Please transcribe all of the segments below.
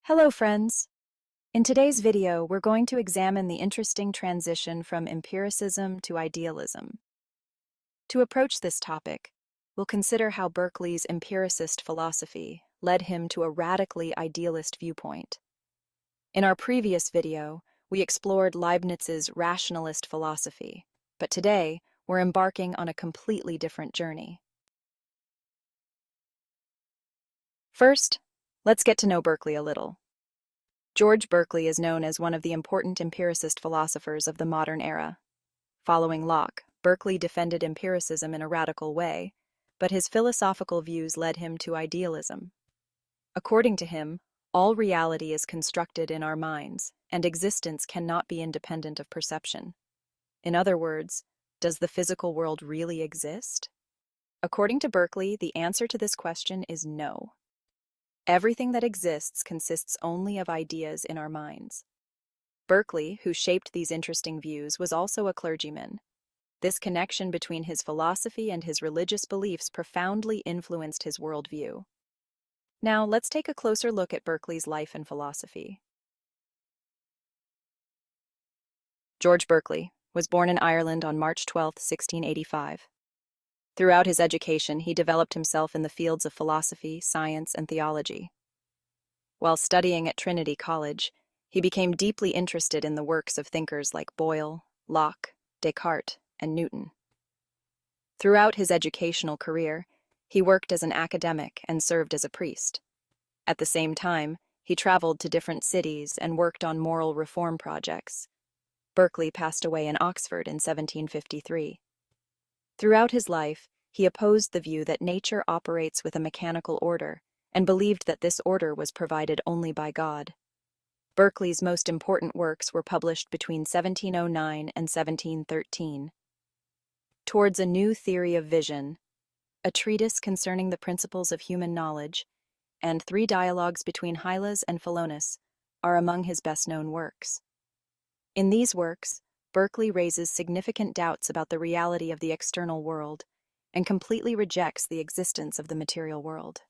Hello, friends. In today's video, we're going to examine the interesting transition from empiricism to idealism. To approach this topic, we'll consider how Berkeley's empiricist philosophy led him to a radically idealist viewpoint. In our previous video, we explored Leibniz's rationalist philosophy, but today we're embarking on a completely different journey. First, let's get to know Berkeley a little. George Berkeley is known as one of the important empiricist philosophers of the modern era. Following Locke, Berkeley defended empiricism in a radical way, but his philosophical views led him to idealism. According to him, all reality is constructed in our minds, and existence cannot be independent of perception. In other words, does the physical world really exist? According to Berkeley, the answer to this question is no. Everything that exists consists only of ideas in our minds. Berkeley, who shaped these interesting views, was also a clergyman. This connection between his philosophy and his religious beliefs profoundly influenced his worldview. Now, let's take a closer look at Berkeley's life and philosophy. George Berkeley was born in Ireland on March 12, 1685. Throughout his education, he developed himself in the fields of philosophy, science, and theology. While studying at Trinity College, he became deeply interested in the works of thinkers like Boyle, Locke, Descartes, and Newton. Throughout his educational career, he worked as an academic and served as a priest. At the same time, he traveled to different cities and worked on moral reform projects. Berkeley passed away in Oxford in 1753. Throughout his life, he opposed the view that nature operates with a mechanical order and believed that this order was provided only by God. Berkeley's most important works were published between 1709 and 1713. Towards a New Theory of Vision, a treatise concerning the principles of human knowledge, and 3 dialogues between Hylas and Philonous are among his best-known works. In these works, Berkeley raises significant doubts about the reality of the external world and completely rejects the existence of the material world.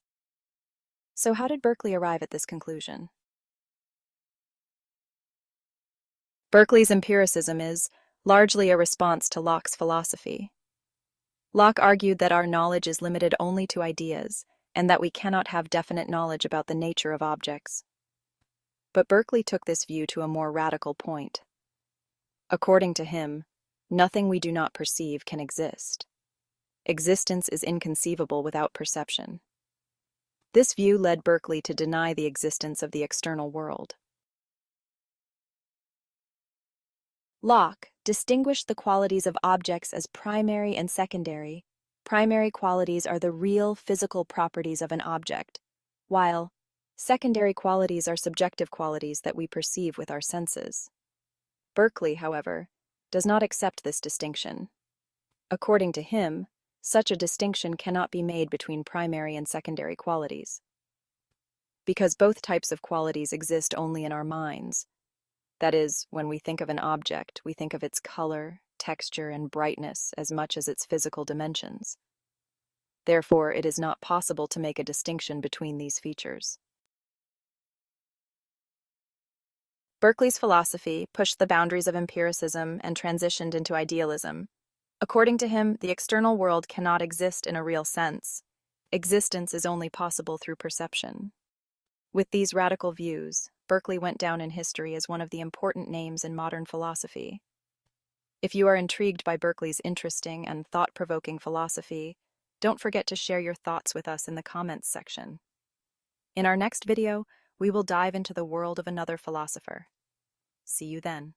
So how did Berkeley arrive at this conclusion? Berkeley's empiricism is largely a response to Locke's philosophy. Locke argued that our knowledge is limited only to ideas and that we cannot have definite knowledge about the nature of objects. But Berkeley took this view to a more radical point. According to him, nothing we do not perceive can exist. Existence is inconceivable without perception. This view led Berkeley to deny the existence of the external world. Locke distinguished the qualities of objects as primary and secondary. Primary qualities are the real physical properties of an object, while secondary qualities are subjective qualities that we perceive with our senses. Berkeley, however, does not accept this distinction. According to him, such a distinction cannot be made between primary and secondary qualities. Because both types of qualities exist only in our minds. That is, when we think of an object, we think of its color, texture, and brightness as much as its physical dimensions. Therefore, it is not possible to make a distinction between these features. Berkeley's philosophy pushed the boundaries of empiricism and transitioned into idealism. According to him, the external world cannot exist in a real sense. Existence is only possible through perception. With these radical views, Berkeley went down in history as one of the important names in modern philosophy. If you are intrigued by Berkeley's interesting and thought-provoking philosophy, don't forget to share your thoughts with us in the comments section. In our next video, we will dive into the world of another philosopher. See you then.